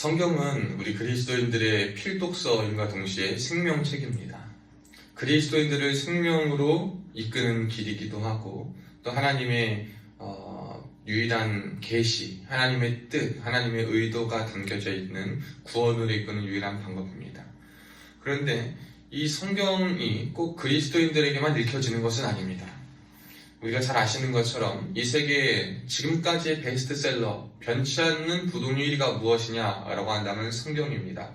성경은 우리 그리스도인들의 필독서임과 동시에 생명책입니다. 그리스도인들을 생명으로 이끄는 길이기도 하고 또 하나님의 유일한 계시, 하나님의 뜻, 하나님의 의도가 담겨져 있는 구원으로 이끄는 유일한 방법입니다. 그런데 이 성경이 꼭 그리스도인들에게만 읽혀지는 것은 아닙니다. 우리가 잘 아시는 것처럼 이 세계의 지금까지의 베스트셀러, 변치 않는 부동 1위가 무엇이냐라고 한다면 성경입니다.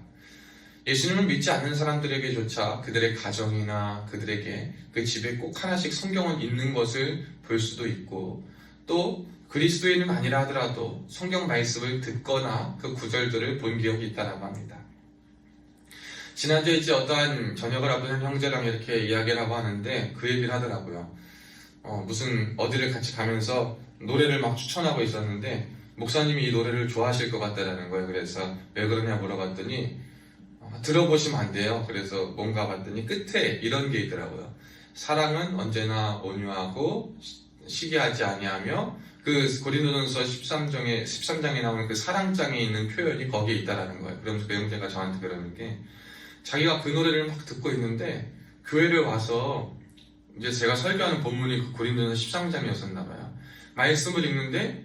예수님을 믿지 않는 사람들에게조차 그들의 가정이나 그들에게 그 집에 꼭 하나씩 성경은 있는 것을 볼 수도 있고, 또 그리스도인은 아니라 하더라도 성경 말씀을 듣거나 그 구절들을 본 기억이 있다고 합니다. 지난주에 이제 어떠한 저녁을 앞둔 형제랑 이렇게 이야기를 하고 하는데 그 얘기를 하더라고요. 무슨 어디를 같이 가면서 노래를 막 추천하고 있었는데 목사님이 이 노래를 좋아하실 것 같다라는 거예요. 그래서 왜 그러냐 물어봤더니 들어보시면 안 돼요. 그래서 뭔가 봤더니 끝에 이런 게 있더라고요. 사랑은 언제나 온유하고 시기하지 아니하며, 그 고린도전서 13장에 나오는 그 사랑장에 있는 표현이 거기에 있다라는 거예요. 그러면서 그 형제가 저한테 그러는 게, 자기가 그 노래를 막 듣고 있는데 교회를 와서 이제 제가 설교하는 본문이 그 고린도전서 13장이었었나 봐요. 말씀을 읽는데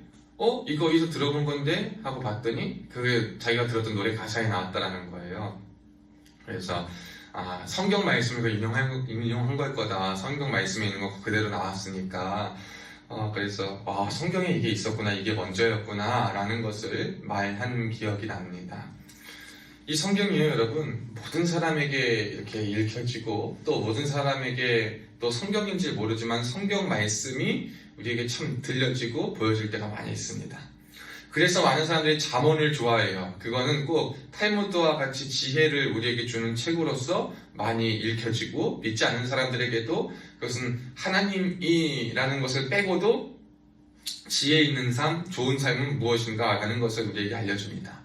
이거 어디서 들어본 건데 하고 봤더니 그게 자기가 들었던 노래 가사에 나왔다라는 거예요. 그래서 성경 말씀을 인용한 걸 거다. 성경 말씀에 있는 거 그대로 나왔으니까 그래서 성경에 이게 있었구나, 이게 먼저였구나 라는 것을 말한 기억이 납니다. 이 성경이요, 여러분, 모든 사람에게 이렇게 읽혀지고 또 모든 사람에게 또 성경인지 모르지만 성경 말씀이 우리에게 참 들려지고 보여질 때가 많이 있습니다. 그래서 많은 사람들이 잠언을 좋아해요. 그거는 꼭 탈무드와 같이 지혜를 우리에게 주는 책으로서 많이 읽혀지고, 믿지 않는 사람들에게도 그것은 하나님이라는 것을 빼고도 지혜 있는 삶, 좋은 삶은 무엇인가 하는 것을 우리에게 알려줍니다.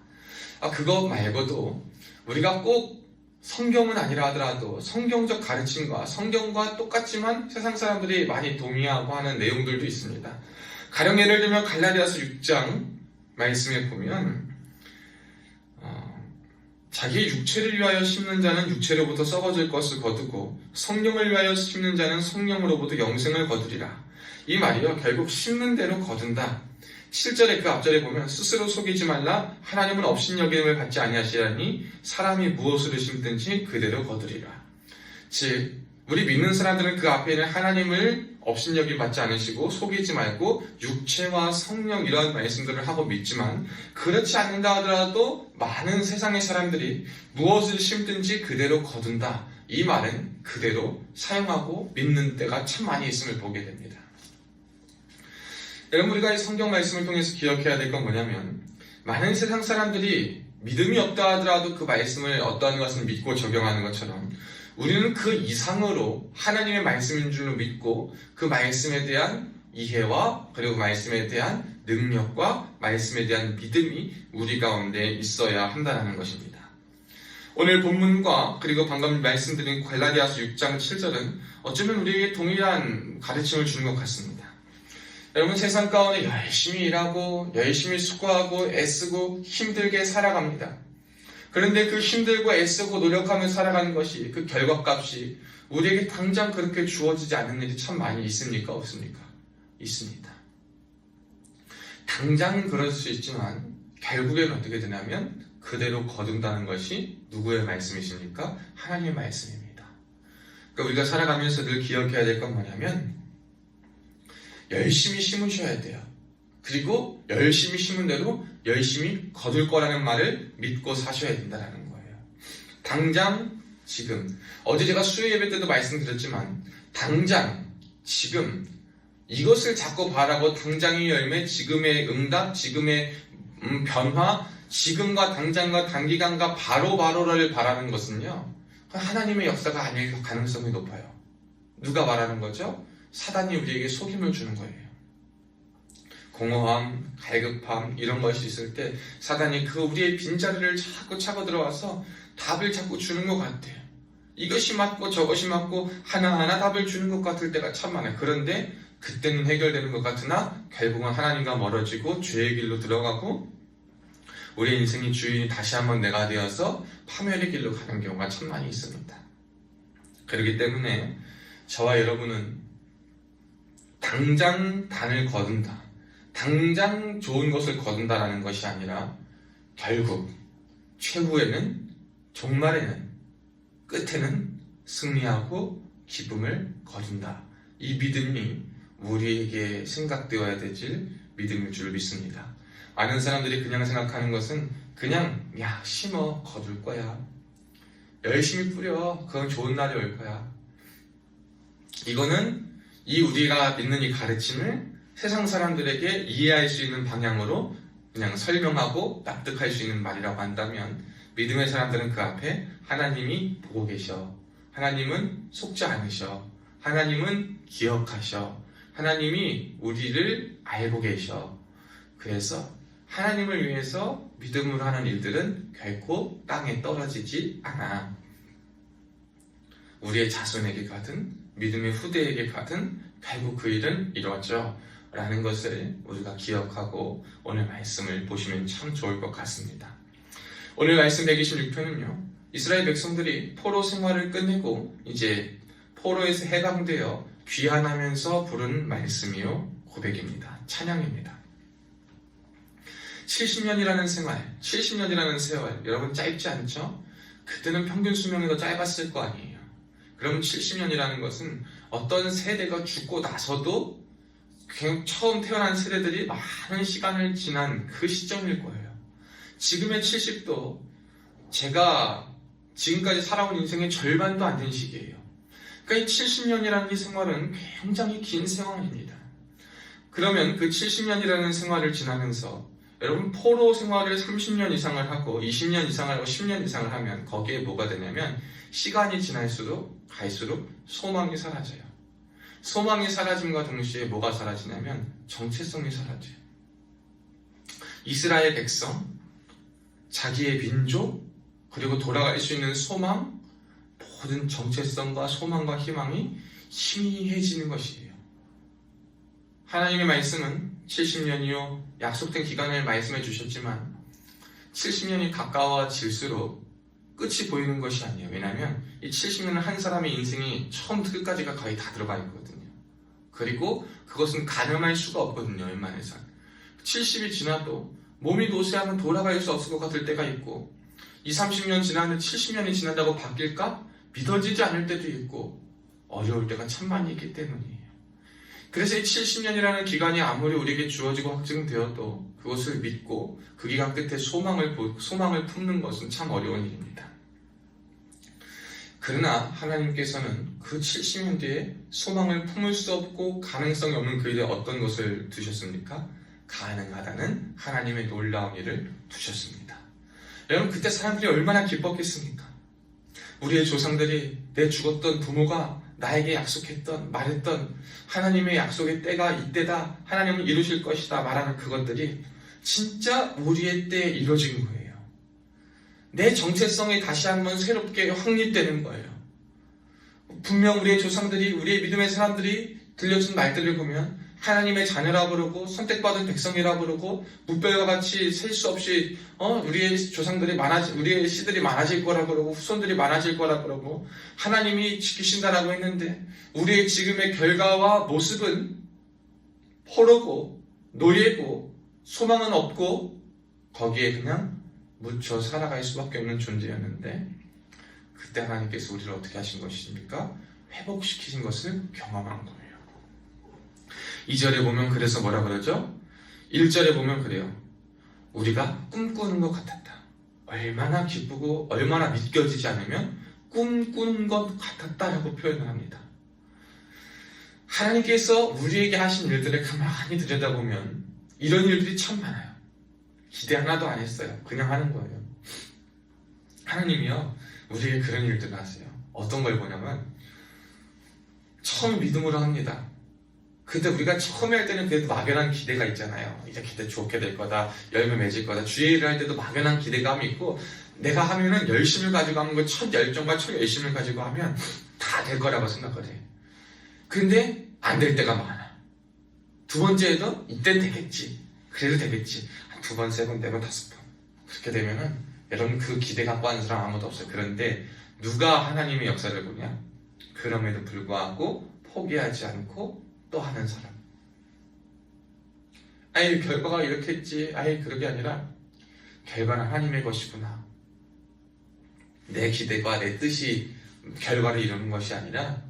그거 말고도 우리가 꼭 성경은 아니라 하더라도 성경적 가르침과 성경과 똑같지만 세상 사람들이 많이 동의하고 하는 내용들도 있습니다. 가령 예를 들면 갈라디아서 6장 말씀에 보면 자기의 육체를 위하여 심는 자는 육체로부터 썩어질 것을 거두고 성령을 위하여 심는 자는 성령으로부터 영생을 거두리라. 이 말이요, 결국 심는 대로 거둔다. 7절에 그 앞절에 보면 스스로 속이지 말라. 하나님은 업신여김을 받지 아니하시라니 사람이 무엇으로 심든지 그대로 거두리라. 즉 우리 믿는 사람들은 그 앞에 있는 하나님을 업신여김 받지 않으시고 속이지 말고 육체와 성령 이런 말씀들을 하고 믿지만, 그렇지 않는다 하더라도 많은 세상의 사람들이 무엇을 심든지 그대로 거둔다. 이 말은 그대로 사용하고 믿는 때가 참 많이 있음을 보게 됩니다. 여러분, 우리가 이 성경 말씀을 통해서 기억해야 될 건 뭐냐면, 많은 세상 사람들이 믿음이 없다 하더라도 그 말씀을 어떠한 것을 믿고 적용하는 것처럼 우리는 그 이상으로 하나님의 말씀인 줄로 믿고 그 말씀에 대한 이해와 그리고 말씀에 대한 능력과 말씀에 대한 믿음이 우리 가운데 있어야 한다는 것입니다. 오늘 본문과 그리고 방금 말씀드린 갈라디아서 6장 7절은 어쩌면 우리에게 동일한 가르침을 주는 것 같습니다. 여러분, 세상 가운데 열심히 일하고 열심히 수고하고 애쓰고 힘들게 살아갑니다. 그런데 그 힘들고 애쓰고 노력하며 살아가는 것이, 그 결과값이 우리에게 당장 그렇게 주어지지 않는 일이 참 많이 있습니까? 없습니까? 있습니다. 당장은 그럴 수 있지만 결국엔 어떻게 되냐면 그대로 거둔다는 것이 누구의 말씀이십니까? 하나님의 말씀입니다. 그러니까 우리가 살아가면서 늘 기억해야 될 건 뭐냐면, 열심히 심으셔야 돼요. 그리고 열심히 심은 대로 열심히 거둘 거라는 말을 믿고 사셔야 된다는 거예요. 당장, 지금. 어제 제가 수요 예배 때도 말씀드렸지만, 당장, 지금, 이것을 자꾸 바라고 당장의 열매, 지금의 응답, 지금의 변화, 지금과 당장과 단기간과 바로바로를 바라는 것은요, 하나님의 역사가 아닐 가능성이 높아요. 누가 말하는 거죠? 사단이 우리에게 속임을 주는 거예요. 공허함, 갈급함 이런 것이 있을 때 사단이 그 우리의 빈자리를 자꾸 차고 들어와서 답을 자꾸 주는 것 같아요. 이것이 맞고 저것이 맞고 하나하나 답을 주는 것 같을 때가 참 많아요. 그런데 그때는 해결되는 것 같으나 결국은 하나님과 멀어지고 죄의 길로 들어가고 우리 인생의 주인이 다시 한번 내가 되어서 파멸의 길로 가는 경우가 참 많이 있습니다. 그렇기 때문에 저와 여러분은 당장 단을 거둔다, 당장 좋은 것을 거둔다라는 것이 아니라 결국 최후에는, 종말에는, 끝에는 승리하고 기쁨을 거둔다. 이 믿음이 우리에게 생각되어야 될 믿음일 줄 믿습니다. 많은 사람들이 그냥 생각하는 것은 그냥 야 심어 거둘 거야, 열심히 뿌려 그건 좋은 날이 올 거야. 이거는 우리가 믿는 이 가르침을 세상 사람들에게 이해할 수 있는 방향으로 그냥 설명하고 납득할 수 있는 말이라고 한다면, 믿음의 사람들은 그 앞에 하나님이 보고 계셔, 하나님은 속지 않으셔, 하나님은 기억하셔, 하나님이 우리를 알고 계셔, 그래서 하나님을 위해서 믿음으로 하는 일들은 결코 땅에 떨어지지 않아. 우리의 자손에게 가든 믿음의 후대에게 가든 결국 그 일은 이루어져 라는 것을 우리가 기억하고 오늘 말씀을 보시면 참 좋을 것 같습니다. 오늘 말씀 126편은요, 이스라엘 백성들이 포로 생활을 끝내고 이제 포로에서 해방되어 귀환하면서 부른 말씀이요 고백입니다. 찬양입니다. 70년이라는 생활, 70년이라는 세월, 여러분 짧지 않죠? 그때는 평균 수명이 더 짧았을 거 아니에요. 그럼 70년이라는 것은 어떤 세대가 죽고 나서도 그냥 처음 태어난 세대들이 많은 시간을 지난 그 시점일 거예요. 지금의 70도 제가 지금까지 살아온 인생의 절반도 안 된 시기예요. 그러니까 이 70년이라는 이 생활은 굉장히 긴 생활입니다. 그러면 그 70년이라는 생활을 지나면서 여러분 포로 생활을 30년 이상을 하고 20년 이상을 하고 10년 이상을 하면 거기에 뭐가 되냐면 시간이 지날수록 갈수록 소망이 사라져요. 소망이 사라짐과 동시에 뭐가 사라지냐면 정체성이 사라져요. 이스라엘 백성, 자기의 민족, 그리고 돌아갈 수 있는 소망, 모든 정체성과 소망과 희망이 희미해지는 것이에요. 하나님의 말씀은 70년이요 약속된 기간을 말씀해 주셨지만 70년이 가까워질수록 끝이 보이는 것이 아니에요. 왜냐하면 이 70년은 한 사람의 인생이 처음부터 끝까지가 거의 다 들어가 있거든요. 그리고 그것은 가늠할 수가 없거든요. 웬만해선 70이 지나도 몸이 노쇠하면 돌아갈 수 없을 것 같을 때가 있고, 20-30년 지나는데 70년이 지난다고 바뀔까? 믿어지지 않을 때도 있고 어려울 때가 참 많이 있기 때문이에요. 그래서 이 70년이라는 기간이 아무리 우리에게 주어지고 확증되어도 그것을 믿고 그 기간 끝에 소망을 품는 것은 참 어려운 일입니다. 그러나 하나님께서는 그 70년 뒤에 소망을 품을 수 없고 가능성이 없는 그 일에 어떤 것을 두셨습니까? 가능하다는 하나님의 놀라운 일을 두셨습니다. 여러분, 그때 사람들이 얼마나 기뻤겠습니까? 우리의 조상들이, 내 죽었던 부모가 나에게 약속했던, 말했던 하나님의 약속의 때가 이때다, 하나님은 이루실 것이다 말하는 그것들이 진짜 우리의 때에 이루어진 거예요. 내 정체성이 다시 한번 새롭게 확립되는 거예요. 분명 우리의 조상들이, 우리의 믿음의 사람들이 들려준 말들을 보면 하나님의 자녀라 부르고 선택받은 백성이라 부르고 무뼈와 같이 셀 수 없이 우리의 조상들이 우리의 씨들이 많아질 거라 그러고 후손들이 많아질 거라 그러고 하나님이 지키신다라고 했는데 우리의 지금의 결과와 모습은 포로고 노예고 소망은 없고 거기에 그냥 묻혀 살아갈 수밖에 없는 존재였는데, 그때 하나님께서 우리를 어떻게 하신 것입니까? 회복시키신 것을 경험한 거예요. 2절에 보면 그래서 뭐라 그러죠? 1절에 보면 그래요. 우리가 꿈꾸는 것 같았다. 얼마나 기쁘고 얼마나 믿겨지지 않으면 꿈꾸는 것 같았다라고 표현을 합니다. 하나님께서 우리에게 하신 일들을 가만히 들여다보면 이런 일들이 참 많아요. 기대 하나도 안 했어요. 그냥 하는 거예요. 하나님이요 우리에게 그런 일들을 하세요. 어떤 걸 보냐면 처음 믿음으로 합니다. 그때 우리가 처음에 할 때는 그래도 막연한 기대가 있잖아요. 이제 기대 좋게 될 거다, 열매 맺을 거다. 주의 일을 할 때도 막연한 기대감이 있고, 내가 하면은 열심을 가지고 하는 거, 첫 열정과 첫 열심을 가지고 하면 다 될 거라고 생각을 해. 근데 안 될 때가 많아. 두 번째에도 이땐 되겠지, 그래도 되겠지. 한 2번, 3번, 4번, 5번. 그렇게 되면은 여러분 그 기대 갖고 하는 사람 아무도 없어요. 그런데 누가 하나님의 역사를 보냐? 그럼에도 불구하고 포기하지 않고 또 하는 사람. 아이 결과가 이렇게 했지. 아이 그게 아니라 결과는 하나님의 것이구나. 내 기대와 내 뜻이 결과를 이루는 것이 아니라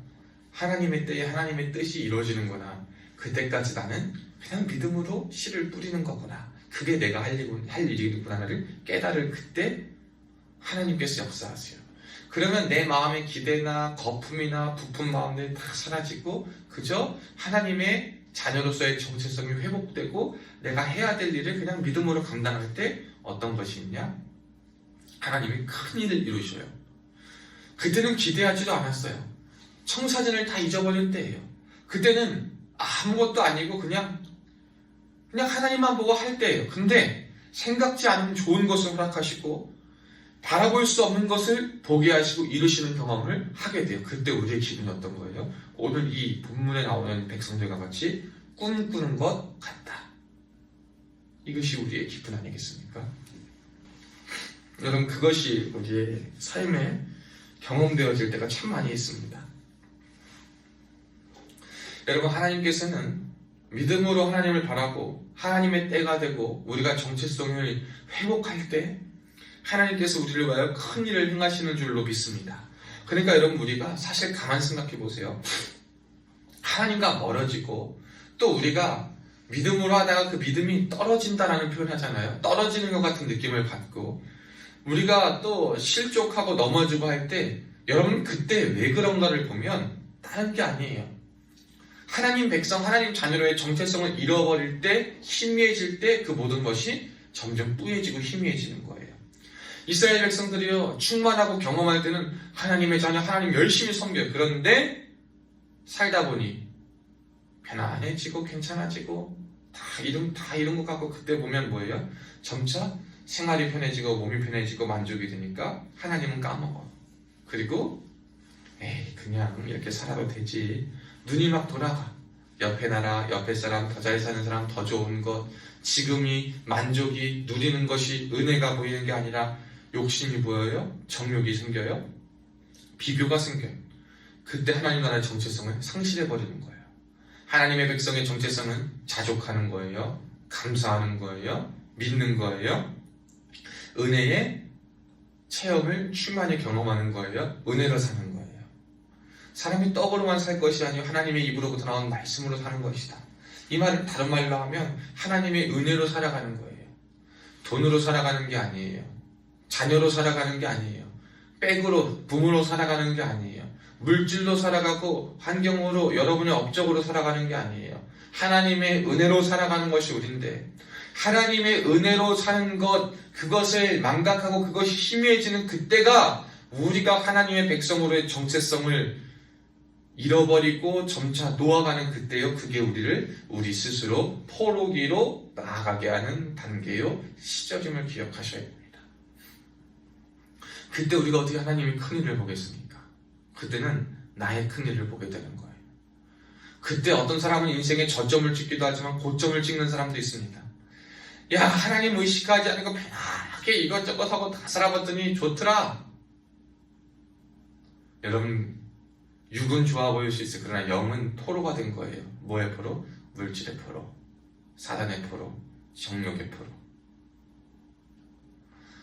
하나님의 때에 하나님의 뜻이 이루어지는구나. 그때까지 나는 그냥 믿음으로 씨를 뿌리는 거구나. 그게 내가 할 일이구나를 깨달을 그때 하나님께서 역사하세요. 그러면 내 마음의 기대나 거품이나 부푼 마음들이 다 사라지고 그저 하나님의 자녀로서의 정체성이 회복되고 내가 해야 될 일을 그냥 믿음으로 감당할 때 어떤 것이 있냐? 하나님이 큰 일을 이루셔요. 그때는 기대하지도 않았어요. 청사진을 다 잊어버릴 때예요. 그때는 아무것도 아니고 그냥 하나님만 보고 할 때예요. 근데 생각지 않은 좋은 것을 허락하시고 바라볼 수 없는 것을 보게 하시고 이루시는 경험을 하게 돼요. 그때 우리의 기분이 어떤 거예요? 오늘 이 본문에 나오는 백성들과 같이 꿈꾸는 것 같다. 이것이 우리의 기분 아니겠습니까? 여러분 그것이 우리의 삶에 경험되어질 때가 참 많이 있습니다. 여러분 하나님께서는 믿음으로 하나님을 바라고 하나님의 때가 되고 우리가 정체성을 회복할 때 하나님께서 우리를 위하여 큰 일을 행하시는 줄로 믿습니다. 그러니까 여러분 우리가 사실 가만 생각해 보세요. 하나님과 멀어지고 또 우리가 믿음으로 하다가 그 믿음이 떨어진다라는 표현을 하잖아요. 떨어지는 것 같은 느낌을 받고 우리가 또 실족하고 넘어지고 할 때 여러분 그때 왜 그런가를 보면 다른 게 아니에요. 하나님 백성, 하나님 자녀로의 정체성을 잃어버릴 때 희미해질 때 그 모든 것이 점점 뿌얘지고 희미해지는 거예요. 이스라엘 백성들이요 충만하고 경험할 때는 하나님의 자녀, 하나님 열심히 섬겨요. 그런데 살다 보니 편안해지고 괜찮아지고 다 이룬 것 같고 그때 보면 뭐예요? 점차 생활이 편해지고 몸이 편해지고 만족이 되니까 하나님은 까먹어. 그리고 에이 그냥 이렇게 살아도 되지. 눈이 막 돌아가. 옆에 나라, 옆에 사람, 더 잘 사는 사람, 더 좋은 것, 지금이 만족이 누리는 것이 은혜가 보이는 게 아니라 욕심이 보여요? 정욕이 생겨요? 비교가 생겨요. 그때 하나님 나라의 정체성을 상실해버리는 거예요. 하나님의 백성의 정체성은 자족하는 거예요. 감사하는 거예요. 믿는 거예요. 은혜의 체험을 충만히 경험하는 거예요. 은혜로 사는 거예요. 사람이 떡으로만 살 것이 아니고 하나님의 입으로부터 나온 말씀으로 사는 것이다. 이 말을 다른 말로 하면 하나님의 은혜로 살아가는 거예요. 돈으로 살아가는 게 아니에요. 자녀로 살아가는 게 아니에요. 백으로, 부모로 살아가는 게 아니에요. 물질로 살아가고 환경으로 여러분의 업적으로 살아가는 게 아니에요. 하나님의 은혜로 살아가는 것이 우리인데 하나님의 은혜로 사는 것, 그것을 망각하고 그것이 희미해지는 그때가 우리가 하나님의 백성으로의 정체성을 잃어버리고 점차 놓아가는 그때요. 그게 우리를 우리 스스로 포로기로 나아가게 하는 단계요. 시절임을 기억하셔야 됩니다. 그때 우리가 어떻게 하나님의 큰 일을 보겠습니까? 그때는 나의 큰 일을 보게 되는 거예요. 그때 어떤 사람은 인생에 저점을 찍기도 하지만 고점을 찍는 사람도 있습니다. 야 하나님 의식하지 않고 편하게 이것저것 하고 다 살아봤더니 좋더라. 여러분 육은 좋아 보일 수 있어요. 그러나 영은 포로가 된 거예요. 뭐의 포로? 물질의 포로, 사단의 포로, 정욕의 포로.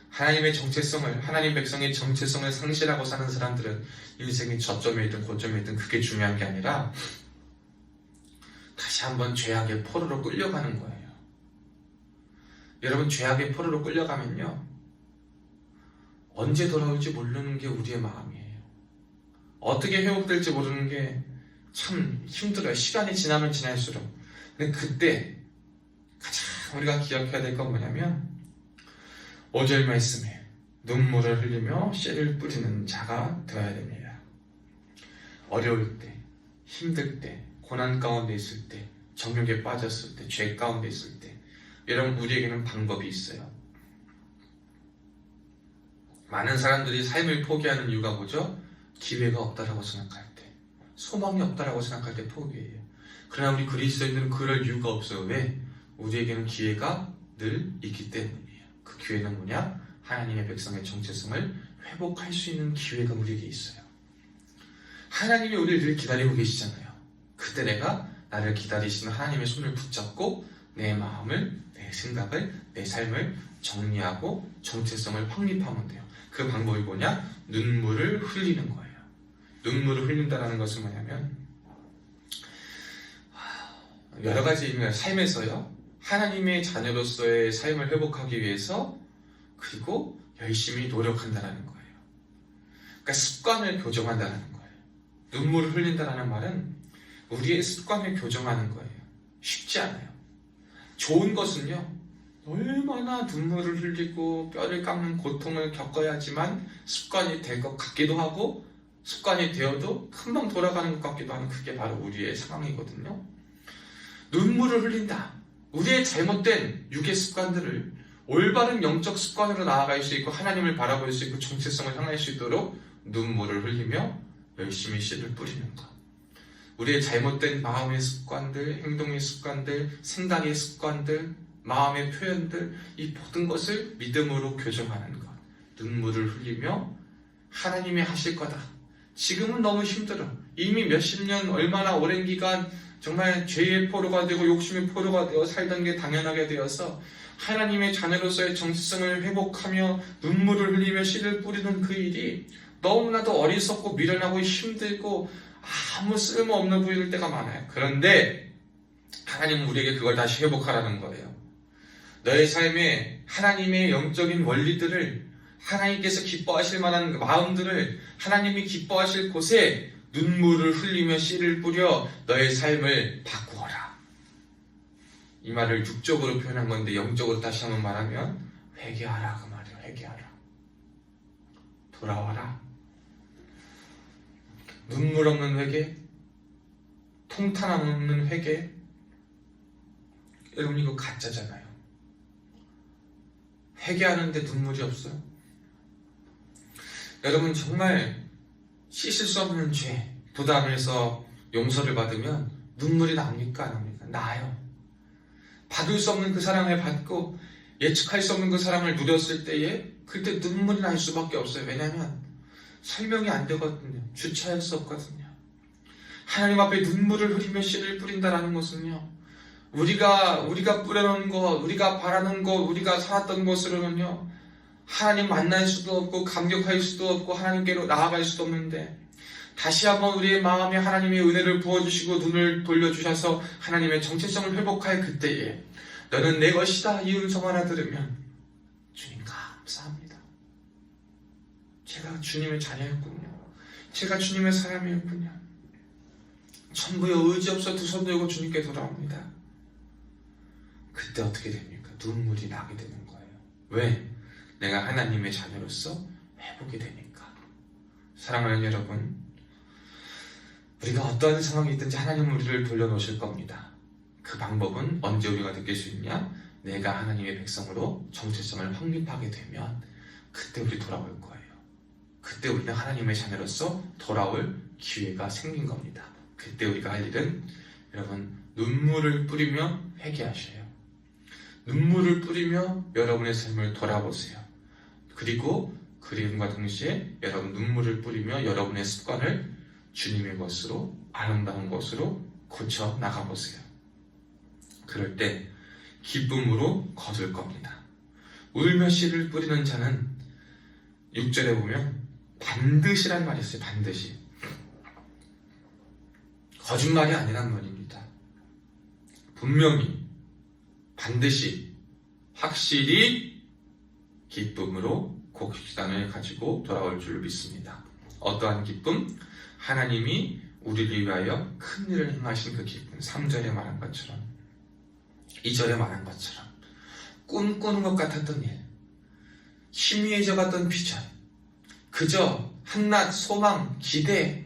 하나님의 정체성을, 하나님 백성의 정체성을 상실하고 사는 사람들은 인생의 저점에 있든 고점에 있든 그게 중요한 게 아니라 다시 한번 죄악의 포로로 끌려가는 거예요. 여러분 죄악의 포로로 끌려가면요 언제 돌아올지 모르는 게 우리의 마음이에요. 어떻게 회복될지 모르는 게 참 힘들어요. 시간이 지나면 지날수록. 근데 그때 가장 우리가 기억해야 될 건 뭐냐면 5절 말씀에 눈물을 흘리며 씨를 뿌리는 자가 되어야 됩니다. 어려울 때, 힘들 때, 고난 가운데 있을 때, 정욕에 빠졌을 때, 죄 가운데 있을 때 여러분 우리에게는 방법이 있어요. 많은 사람들이 삶을 포기하는 이유가 뭐죠? 기회가 없다라고 생각할 때, 소망이 없다라고 생각할 때 포기해요. 그러나 우리 그리스도인들은 그럴 이유가 없어요. 왜? 우리에게는 기회가 늘 있기 때문이에요. 그 기회는 뭐냐? 하나님의 백성의 정체성을 회복할 수 있는 기회가 우리에게 있어요. 하나님이 우리를 늘 기다리고 계시잖아요. 그때 내가 나를 기다리시는 하나님의 손을 붙잡고 내 마음을, 내 생각을, 내 삶을 정리하고 정체성을 확립하면 돼요. 그 방법이 뭐냐? 눈물을 흘리는 거예요. 눈물을 흘린다는 것은 뭐냐면 여러 가지 삶에서요, 하나님의 자녀로서의 삶을 회복하기 위해서 그리고 열심히 노력한다는 거예요. 그러니까 습관을 교정한다는 거예요. 눈물을 흘린다는 말은 우리의 습관을 교정하는 거예요. 쉽지 않아요. 좋은 것은요, 얼마나 눈물을 흘리고 뼈를 깎는 고통을 겪어야지만 습관이 될 것 같기도 하고, 습관이 되어도 금방 돌아가는 것 같기도 하는, 그게 바로 우리의 상황이거든요. 눈물을 흘린다. 우리의 잘못된 육의 습관들을 올바른 영적 습관으로 나아갈 수 있고 하나님을 바라볼 수 있고 정체성을 향할 수 있도록 눈물을 흘리며 열심히 씨를 뿌리는 것. 우리의 잘못된 마음의 습관들, 행동의 습관들, 생각의 습관들, 마음의 표현들, 이 모든 것을 믿음으로 교정하는 것. 눈물을 흘리며 하나님이 하실 거다. 지금은 너무 힘들어. 이미 몇십 년, 얼마나 오랜 기간 정말 죄의 포로가 되고 욕심의 포로가 되어 살던 게 당연하게 되어서 하나님의 자녀로서의 정체성을 회복하며 눈물을 흘리며 씨를 뿌리는 그 일이 너무나도 어리석고 미련하고 힘들고 아무 쓸모없는 보일 때가 많아요. 그런데 하나님은 우리에게 그걸 다시 회복하라는 거예요. 너의 삶에 하나님의 영적인 원리들을, 하나님께서 기뻐하실 만한 마음들을, 하나님이 기뻐하실 곳에 눈물을 흘리며 씨를 뿌려 너의 삶을 바꾸어라. 이 말을 육적으로 표현한 건데 영적으로 다시 한번 말하면 회개하라, 그 말이에요. 회개하라. 돌아와라. 눈물 없는 회개, 통탄 없는 회개. 여러분, 이거 가짜잖아요. 회개하는데 눈물이 없어요. 여러분, 정말 씻을 수 없는 죄, 부담해서 용서를 받으면 눈물이 납니까? 안 납니까? 나요. 받을 수 없는 그 사랑을 받고 예측할 수 없는 그 사랑을 누렸을 때에 그때 눈물이 날 수밖에 없어요. 왜냐하면 설명이 안 되거든요. 주체할 수 없거든요. 하나님 앞에 눈물을 흘리며 씨를 뿌린다라는 것은요, 우리가 뿌려놓은 것, 우리가 바라는 것, 우리가 살았던 것으로는요, 하나님 만날 수도 없고 감격할 수도 없고 하나님께로 나아갈 수도 없는데, 다시 한번 우리의 마음에 하나님의 은혜를 부어주시고 눈을 돌려주셔서 하나님의 정체성을 회복할 그때에 너는 내 것이다, 이 음성 하나 들으면 주님 감사합니다. 제가 주님의 자녀였군요. 제가 주님의 사람이었군요. 전부여 의지 없어 두 손 들고 주님께 돌아옵니다. 그때 어떻게 됩니까? 눈물이 나게 되는 거예요. 왜? 내가 하나님의 자녀로서 회복이 되니까. 사랑하는 여러분, 우리가 어떠한 상황이 있든지 하나님은 우리를 돌려놓으실 겁니다. 그 방법은 언제 우리가 느낄 수 있냐? 내가 하나님의 백성으로 정체성을 확립하게 되면 그때 우리 돌아올 거예요. 그때 우리는 하나님의 자녀로서 돌아올 기회가 생긴 겁니다. 그때 우리가 할 일은, 여러분, 눈물을 뿌리며 회개하셔요. 눈물을 뿌리며 여러분의 삶을 돌아보세요. 그리고 그림과 동시에 여러분 눈물을 뿌리며 여러분의 습관을 주님의 것으로, 아름다운 것으로 고쳐 나가보세요. 그럴 때 기쁨으로 거둘 겁니다. 울며 씨를 뿌리는 자는 6절에 보면 반드시란 말이 있어요. 반드시. 거짓말이 아니란 말입니다. 분명히, 반드시, 확실히 기쁨으로 곡식단을 가지고 돌아올 줄 믿습니다. 어떠한 기쁨? 하나님이 우리를 위하여 큰 일을 행하신 그 기쁨. 3절에 말한 것처럼, 2절에 말한 것처럼 꿈꾸는 것 같았던 일, 희미해져 갔던 비전, 그저 한낱 소망, 기대,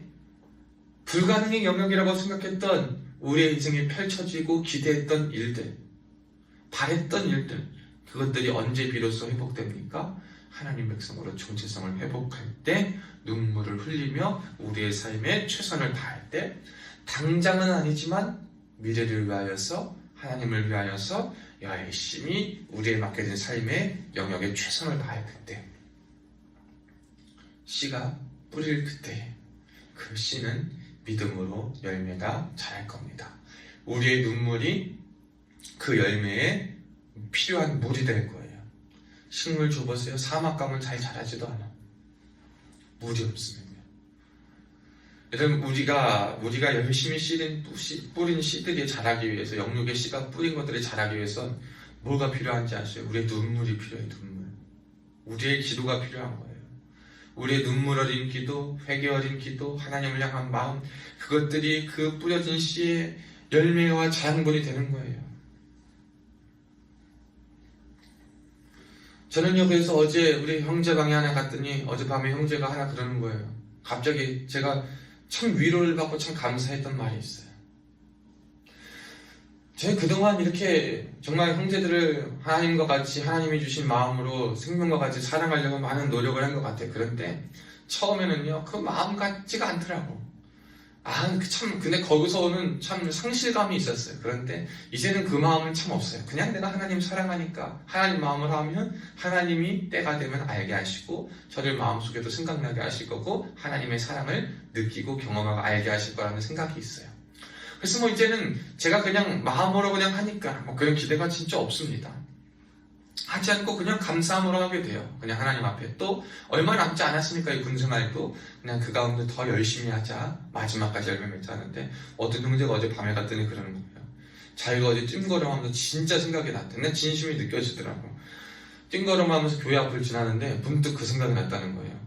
불가능의 영역이라고 생각했던 우리의 인생이 펼쳐지고 기대했던 일들, 바랬던 일들, 그것들이 언제 비로소 회복됩니까? 하나님 백성으로 정체성을 회복할 때, 눈물을 흘리며 우리의 삶에 최선을 다할 때, 당장은 아니지만 미래를 위하여서, 하나님을 위하여서 열심히 우리의 맡겨진 삶의 영역에 최선을 다할 그때, 씨가 뿌릴 그때, 그 씨는 믿음으로 열매가 자랄 겁니다. 우리의 눈물이 그 열매에 필요한 물이 될 거예요. 식물 줘보세요. 사막 가면 잘 자라지도 않아. 물이 없으면요. 여러분, 우리가 열심히 뿌린 씨들이 자라기 위해서, 영육의 씨가 뿌린 것들이 자라기 위해서 뭐가 필요한지 아세요? 우리의 눈물이 필요해요. 눈물. 우리의 기도가 필요한 거예요. 우리의 눈물 어린 기도, 회개 어린 기도, 하나님을 향한 마음, 그것들이 그 뿌려진 씨의 열매와 작물이 되는 거예요. 저는요, 그래서 어제 우리 형제 방에 하나 갔더니 어젯밤에 형제가 하나 그러는 거예요. 갑자기 제가 참 위로를 받고 참 감사했던 말이 있어요. 제가 그동안 이렇게 정말 형제들을 하나님과 같이, 하나님이 주신 마음으로 생명과 같이 사랑하려고 많은 노력을 한 것 같아요. 그런데 처음에는요, 그 마음 같지가 않더라고. 근데 거기서 오는 참 상실감이 있었어요. 그런데 이제는 그 마음은 참 없어요. 그냥 내가 하나님 사랑하니까, 하나님 마음을 하면 하나님이 때가 되면 알게 하시고, 저를 마음속에도 생각나게 하실 거고, 하나님의 사랑을 느끼고 경험하고 알게 하실 거라는 생각이 있어요. 그래서 이제는 제가 그냥 마음으로 그냥 하니까 그런 기대가 진짜 없습니다. 하지 않고 그냥 감사함으로 하게 돼요. 그냥 하나님 앞에. 또 얼마 남지 않았으니까 이 군생활도 그냥 그 가운데 더 열심히 하자, 마지막까지 열매 맺자 하는데, 어떤 형제가 어제 밤에 갔더니 그러는 거예요. 자기가 어제 찜거름하면서 진짜 생각이 났대. 그냥 진심이 느껴지더라고. 찜거름하면서 교회 앞을 지나는데 문득 그 생각이 났다는 거예요.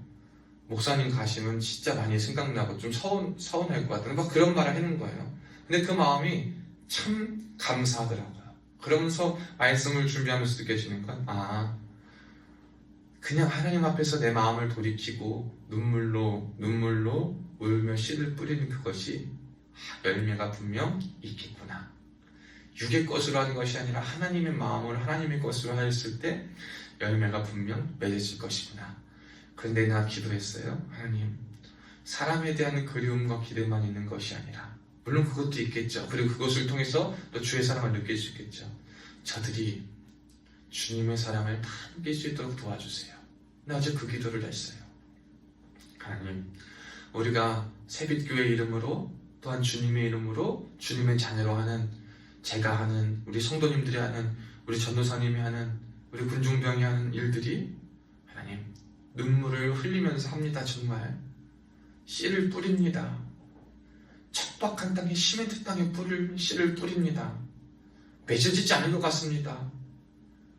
목사님 가시면 진짜 많이 생각나고 좀 서운할 것 같다는, 막 그런 말을 하는 거예요. 근데 그 마음이 참 감사하더라고요. 그러면서 말씀을 준비하면서 느껴지는 건, 그냥 하나님 앞에서 내 마음을 돌이키고 눈물로 울며 씨를 뿌리는 그것이 열매가 분명 있겠구나. 육의 것으로 하는 것이 아니라 하나님의 마음을 하나님의 것으로 하였을 때 열매가 분명 맺어질 것이구나. 그런데 나 기도했어요. 하나님, 사람에 대한 그리움과 기대만 있는 것이 아니라, 물론 그것도 있겠죠. 그리고 그것을 통해서 또 주의 사랑을 느낄 수 있겠죠. 저들이 주님의 사랑을 다 느낄 수 있도록 도와주세요. 나 어제 그 기도를 했어요. 하나님, 우리가 새빛교회 이름으로, 또한 주님의 이름으로, 주님의 자녀로 하는, 제가 하는, 우리 성도님들이 하는, 우리 전도사님이 하는, 우리 군중병이 하는 일들이 하나님, 눈물을 흘리면서 합니다. 정말 씨를 뿌립니다. 척박한 땅에, 시멘트 땅에 씨를 뿌립니다. 맺어지지 않은 것 같습니다.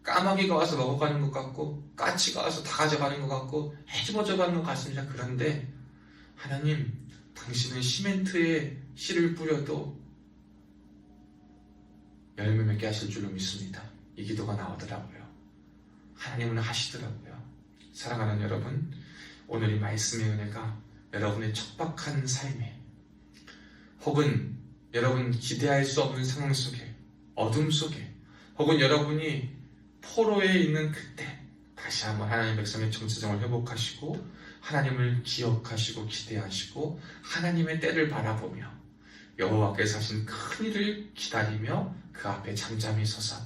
까마귀가 와서 먹어가는 것 같고, 까치가 와서 다 가져가는 것 같고, 헤집어져 가는 것 같습니다. 그런데 하나님, 당신은 시멘트에 씨를 뿌려도 열매 맺게 하실 줄로 믿습니다. 이 기도가 나오더라고요. 하나님은 하시더라고요. 사랑하는 여러분, 오늘 이 말씀의 은혜가 여러분의 척박한 삶에, 혹은 여러분 기대할 수 없는 상황 속에, 어둠 속에, 혹은 여러분이 포로에 있는 그때 다시 한번 하나님의 백성의 정체성을 회복하시고, 하나님을 기억하시고 기대하시고 하나님의 때를 바라보며 여호와께서 하신 큰 일을 기다리며 그 앞에 잠잠히 서서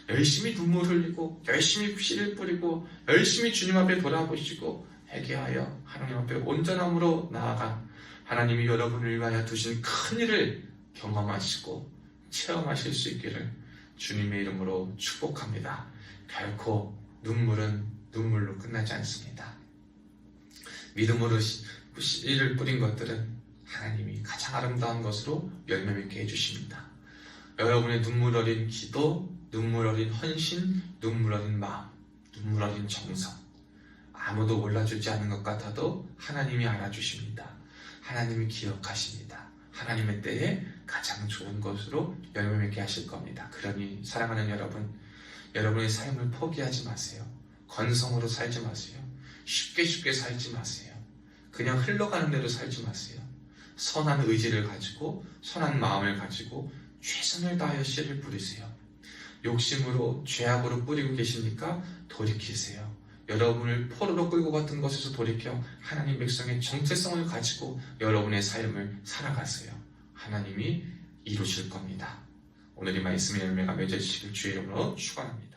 열심히 눈물 흘리고, 열심히 씨를 뿌리고, 열심히 주님 앞에 돌아보시고 회개하여 하나님 앞에 온전함으로 나아가 하나님이 여러분을 위하여 두신 큰 일을 경험하시고 체험하실 수 있기를 주님의 이름으로 축복합니다. 결코 눈물은 눈물로 끝나지 않습니다. 믿음으로 씨를 뿌린 것들은 하나님이 가장 아름다운 것으로 열매 맺게 해주십니다. 여러분의 눈물 어린 기도, 눈물 어린 헌신, 눈물 어린 마음, 눈물 어린 정성, 아무도 몰라주지 않는 것 같아도 하나님이 알아주십니다. 하나님이 기억하십니다. 하나님의 때에 가장 좋은 것으로 열매 맺게 하실 겁니다. 그러니 사랑하는 여러분, 여러분의 삶을 포기하지 마세요. 건성으로 살지 마세요. 쉽게 살지 마세요. 그냥 흘러가는 대로 살지 마세요. 선한 의지를 가지고, 선한 마음을 가지고 최선을 다하여 씨를 뿌리세요. 욕심으로, 죄악으로 뿌리고 계시니까 돌이키세요. 여러분을 포로로 끌고 갔던 것에서 돌이켜 하나님 백성의 정체성을 가지고 여러분의 삶을 살아가세요. 하나님이 이루실 겁니다. 오늘 이 말씀의 열매가 맺어지시길 주의 이름으로 축원합니다.